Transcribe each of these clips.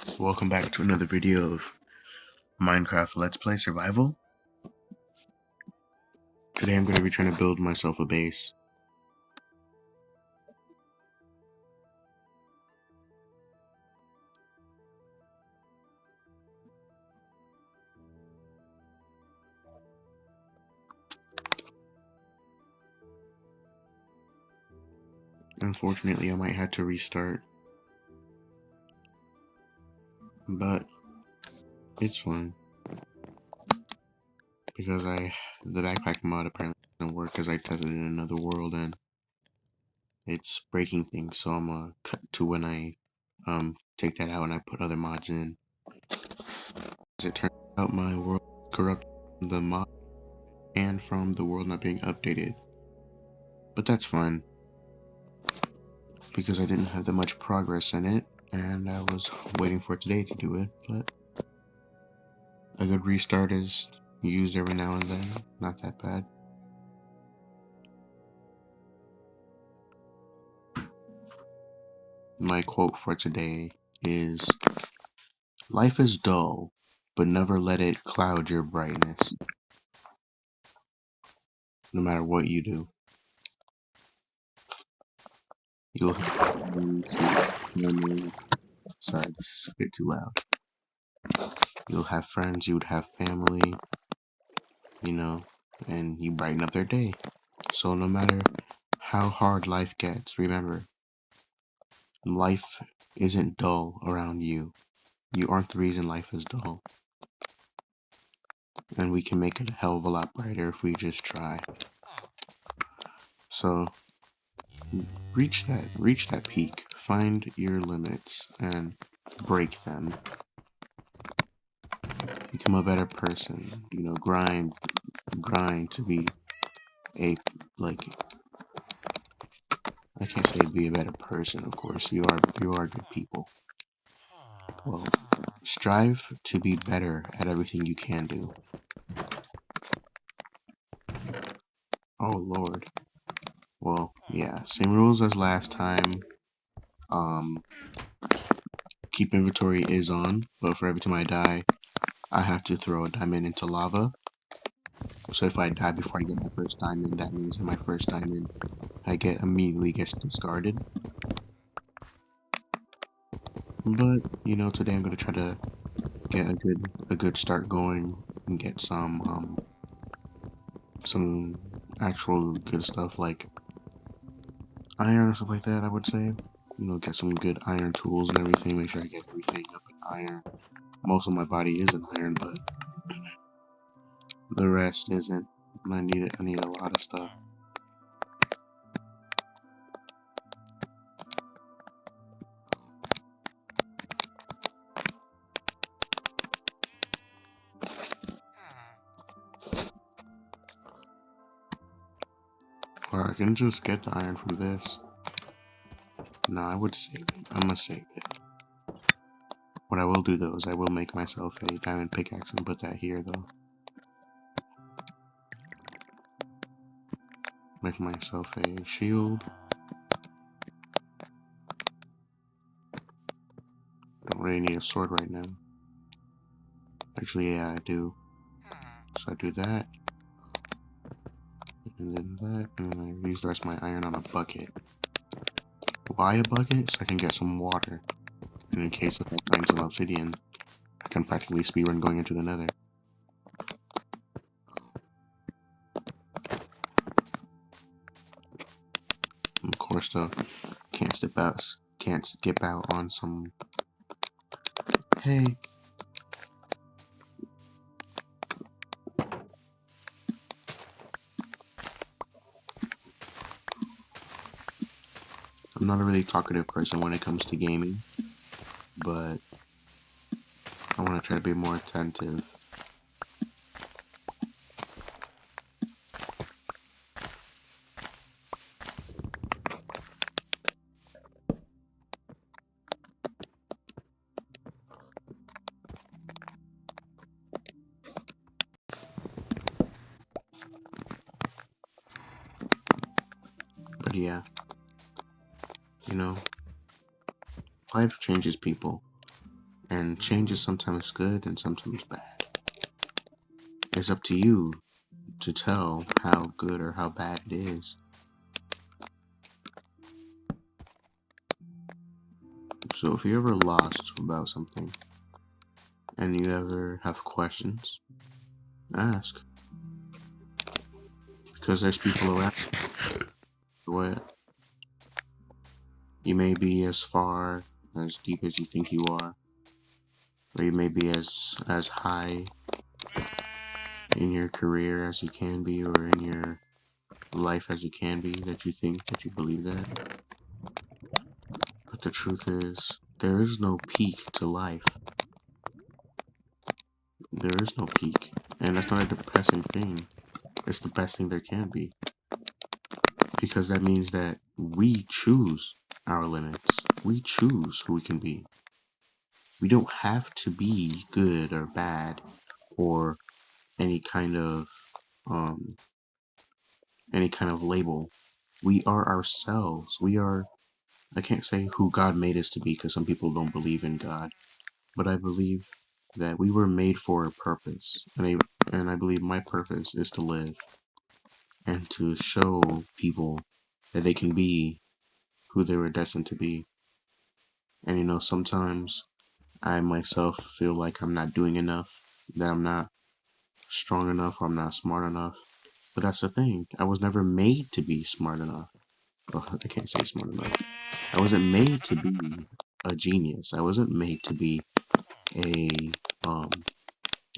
Welcome back to another video of Minecraft Let's Play Survival. Today I'm going to be trying to build myself a base. Unfortunately, I might have to restart, but it's fine because the backpack mod apparently doesn't work because I tested it in another world and it's breaking things. So I'm gonna cut to when I take that out and I put other mods in. As it turns out, my world is corrupt from the mod and from the world not being updated, but that's fine because I didn't have that much progress in it. And I was waiting for today to do it, but a good restart is used every now and then. Not that bad. My quote for today is, "Life is dull, but never let it cloud your brightness." No matter what you do, you'll sorry, this is a bit too loud. You'll have friends, you would have family, and you brighten up their day. So no matter how hard life gets, remember, life isn't dull around you. You aren't the reason life is dull. And we can make it a hell of a lot brighter if we just try. So reach that peak. Find your limits and break them. Become a better person. Grind to be I can't say be a better person, of course. You are good people. Well, strive to be better at everything you can do. Oh Lord. Well, yeah, same rules as last time. Keep inventory is on, but for every time I die, I have to throw a diamond into lava. So if I die before I get my first diamond, that means that my first diamond immediately gets discarded. But today I'm gonna try to get a good start going and get some actual good stuff like iron or stuff like that. I would say, get some good iron tools and everything. Make sure I get everything up in iron. Most of my body is in iron, but the rest isn't. And I need a lot of stuff. Or I can just get the iron from this. No, I would save it. I'm gonna save it. What I will do though is I will make myself a diamond pickaxe and put that here though. Make myself a shield. Don't really need a sword right now. Actually, yeah, I do. So I do that. And then that. And then I use the rest of my iron on a bucket. Why a bucket? So I can get some water. And in case if I find some obsidian, I can practically speedrun going into the nether. Of course though, can't skip out on some. Hey. I'm not a really talkative person when it comes to gaming, but I want to try to be more attentive. But yeah, life changes people. And change is sometimes good and sometimes bad. It's up to you to tell how good or how bad it is. So if you're ever lost about something and you ever have questions, ask. Because there's people around what you may be as far as deep as you think you are, or you may be as high in your career as you can be, or in your life as you can be, that you think that you believe that. But the truth is, there is no peak to life. There is no peak. And that's not a depressing thing. It's the best thing there can be. Because that means that we choose our limits. We choose who we can be. We don't have to be good or bad or any kind of um label. We are ourselves. We are, I can't say who God made us to be because some people don't believe in God, but I believe that we were made for a purpose. And I believe my purpose is to live and to show people that they can be who they were destined to be. And sometimes I myself feel like I'm not doing enough, that I'm not strong enough or I'm not smart enough. But that's the thing. I was never made to be smart enough. Oh, I can't say smart enough. I wasn't made to be a genius. I wasn't made to be a um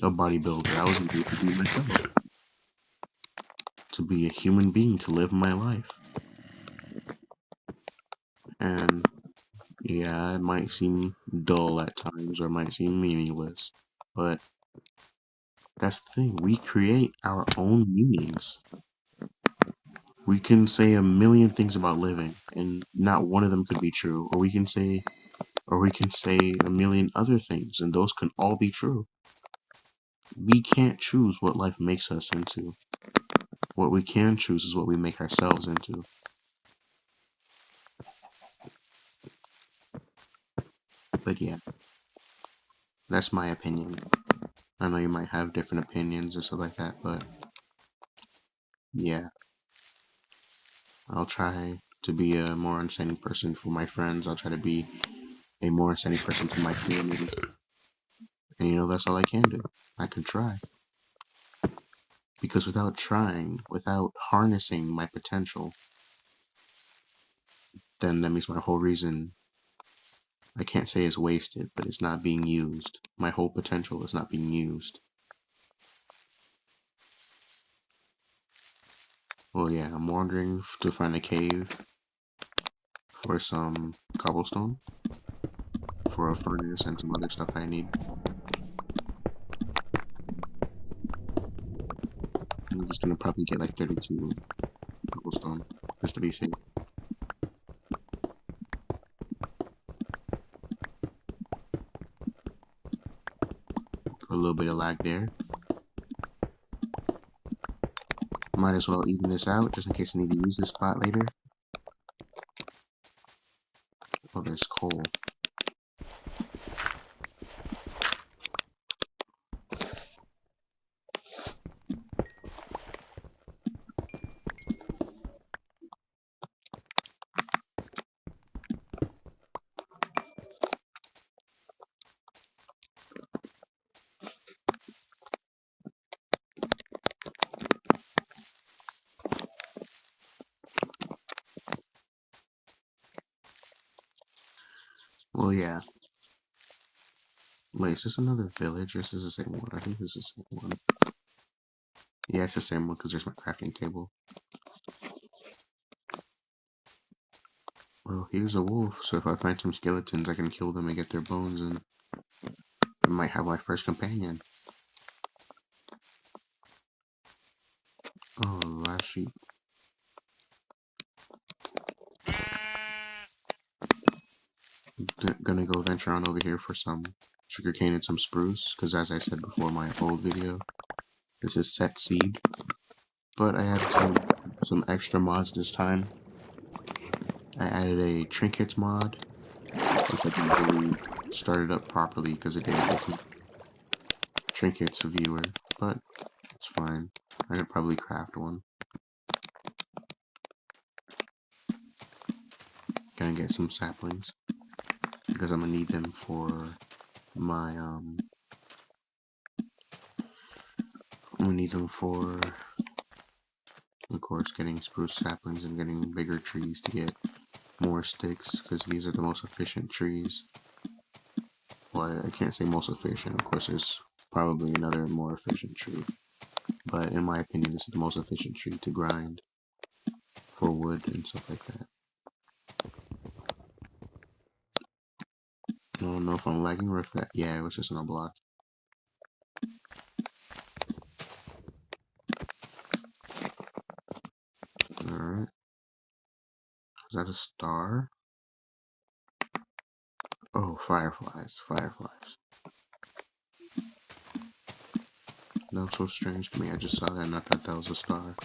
a bodybuilder. I wasn't made to be myself. To be a human being, to live my life. And yeah, it might seem dull at times or it might seem meaningless, but that's the thing. We create our own meanings. We can say a million things about living, and not one of them could be true. Or we can say a million other things, and those can all be true. We can't choose what life makes us into. What we can choose is what we make ourselves into. But yeah, that's my opinion. I know you might have different opinions or stuff like that, but yeah, I'll try to be a more understanding person for my friends. I'll try to be a more understanding person to my family. And that's all I can do. I can try. Because without trying, without harnessing my potential, then that means my whole reason, I can't say is wasted, but it's not being used. My whole potential is not being used. Well, yeah, I'm wandering to find a cave for some cobblestone, for a furnace and some other stuff I need. I'm just gonna probably get like 32 cobblestone, just to be safe. A little bit of lag there. Might as well even this out, just in case I need to use this spot later. Oh, there's coal. Well, yeah. Wait, is this another village or is this the same one? I think this is the same one. Yeah, it's the same one because there's my crafting table. Well, here's a wolf, so if I find some skeletons, I can kill them and get their bones, and I might have my first companion. Oh, last sheep. Gonna go venture on over here for some sugarcane and some spruce, because as I said before my old video, this is set seed. But I added some extra mods this time. I added a trinkets mod, which I can believe start it up properly because it didn't give me trinkets viewer, but it's fine. I could probably craft one. Gonna get some saplings because I'm gonna need them for my I'm gonna need them for, of course, getting spruce saplings and getting bigger trees to get more sticks, because these are the most efficient trees. Well, I can't say most efficient, of course there's probably another more efficient tree, but in my opinion this is the most efficient tree to grind for wood and stuff like that. I don't know if I'm lagging or if that, yeah, it was just on a block. Alright. Is that a star? Oh, fireflies, fireflies. That was so strange to me. I just saw that and I thought that was a star.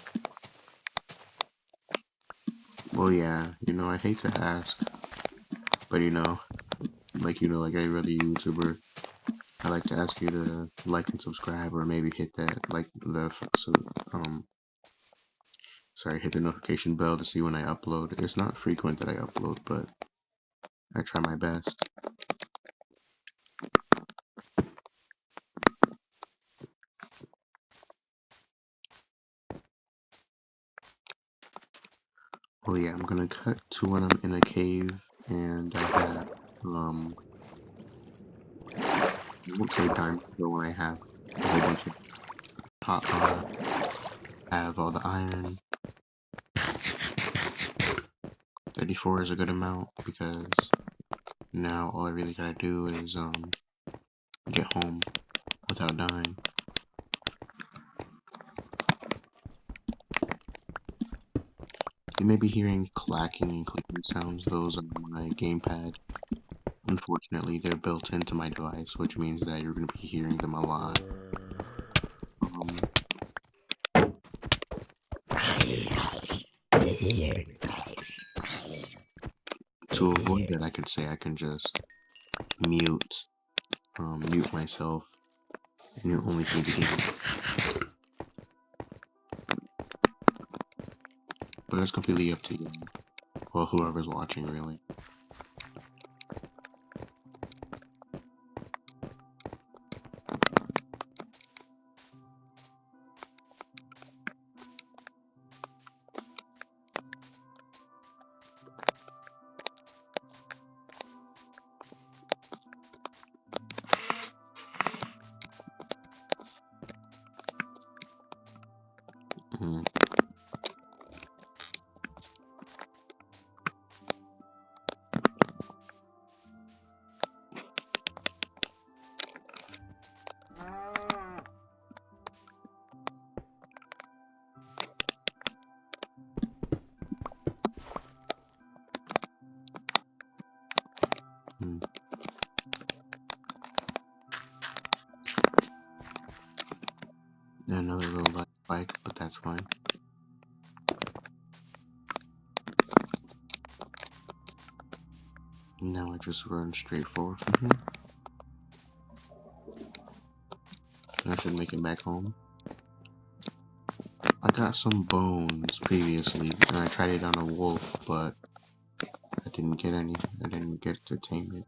Well, yeah, you know, I hate to ask, but you know, like every other YouTuber, I like to ask you to like and subscribe, or maybe hit that hit the notification bell to see when I upload. It's not frequent that I upload, but I try my best. Well, yeah, I'm gonna cut to when I'm in a cave and I have I won't say time, but when I have a whole bunch of have all the iron. 34 is a good amount because now all I really gotta do is get home without dying. You may be hearing clacking and clicking sounds. Those are my gamepad. Unfortunately, they're built into my device, which means that you're going to be hearing them a lot. To avoid that, I could say I can just mute myself, and you only hear the game. But it's completely up to you. Well, whoever's watching, really. Mm. Mm. Another little light spike, but that's fine. Now I just run straight forward from here. I should make it back home. I got some bones previously, and I tried it on a wolf, but I didn't get any. I didn't get to tame it.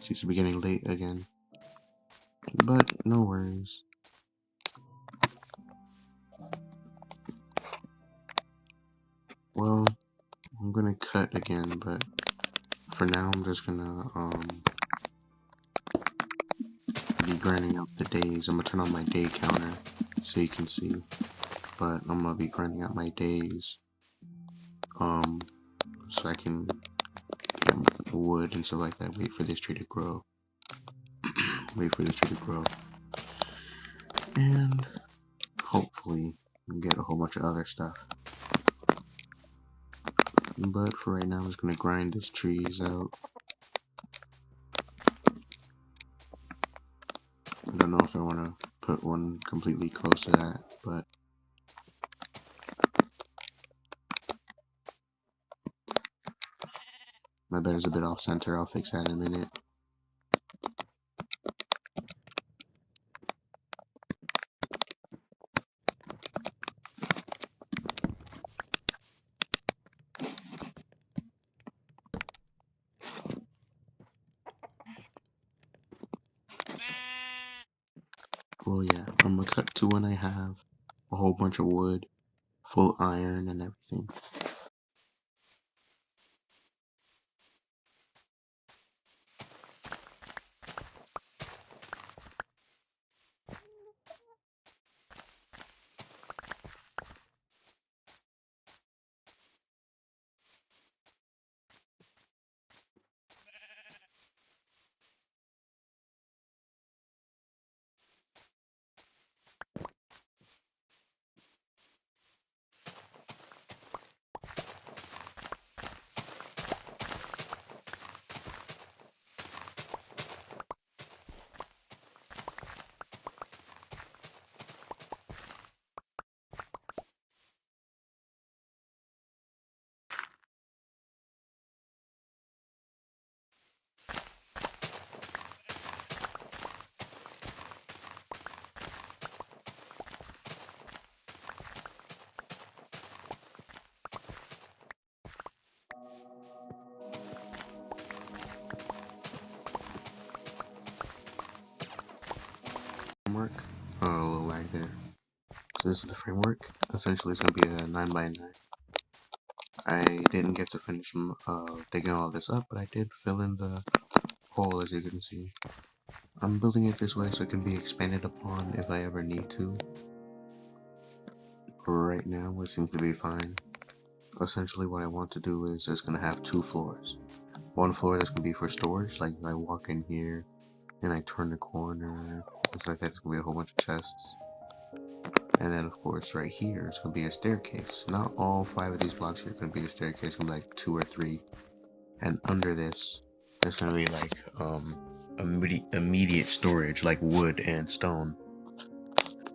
Seems to be getting late again. But no worries. Well, I'm gonna cut again, but for now I'm just gonna be grinding out the days. I'm gonna turn on my day counter so you can see. But I'm gonna be grinding out my days so I can get wood and stuff like that. Wait for this tree to grow. Wait for this tree to grow. And hopefully get a whole bunch of other stuff. But for right now, I'm just gonna grind these trees out. I don't know if I want to put one completely close to that, but my bed is a bit off center. I'll fix that in a minute. Well, yeah, I'm gonna cut to when I have a whole bunch of wood, full iron, and everything. Framework. Oh, a little lag there. So this is the framework. Essentially, it's gonna be a 9x9. I didn't get to finish digging all this up, but I did fill in the hole, as you can see. I'm building it this way so it can be expanded upon if I ever need to. Right now, it seems to be fine. Essentially, what I want to do is it's gonna have 2 floors. One floor that's gonna be for storage, like I walk in here and I turn the corner, it's like that. It's gonna be a whole bunch of chests. And then, of course, right here, it's going to be a staircase. Not all 5 of these blocks here are going to be a staircase. It's going to be like 2 or 3. And under this, there's going to be like immediate storage, like wood and stone.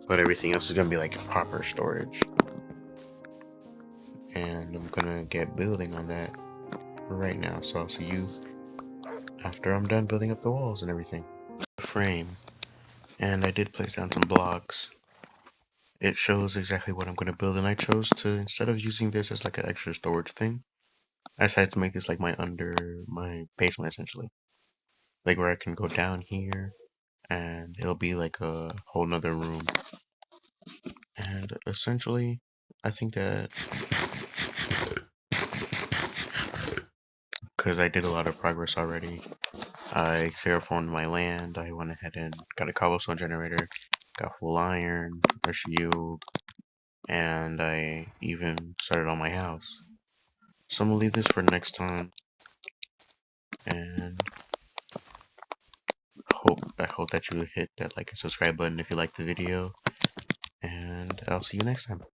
But everything else is going to be like proper storage. And I'm going to get building on that right now. So I'll see you after I'm done building up the walls and everything. Frame. And I did place down some blocks. It shows exactly what I'm going to build, and I chose to, instead of using this as like an extra storage thing, I decided to make this like my basement, essentially. Like where I can go down here and it'll be like a whole nother room. And essentially, I think that because I did a lot of progress already, I terraformed my land, I went ahead and got a cobblestone generator, got full iron, a shield, and I even started on my house. So I'm gonna leave this for next time, and I hope that you hit that like and subscribe button if you liked the video, and I'll see you next time.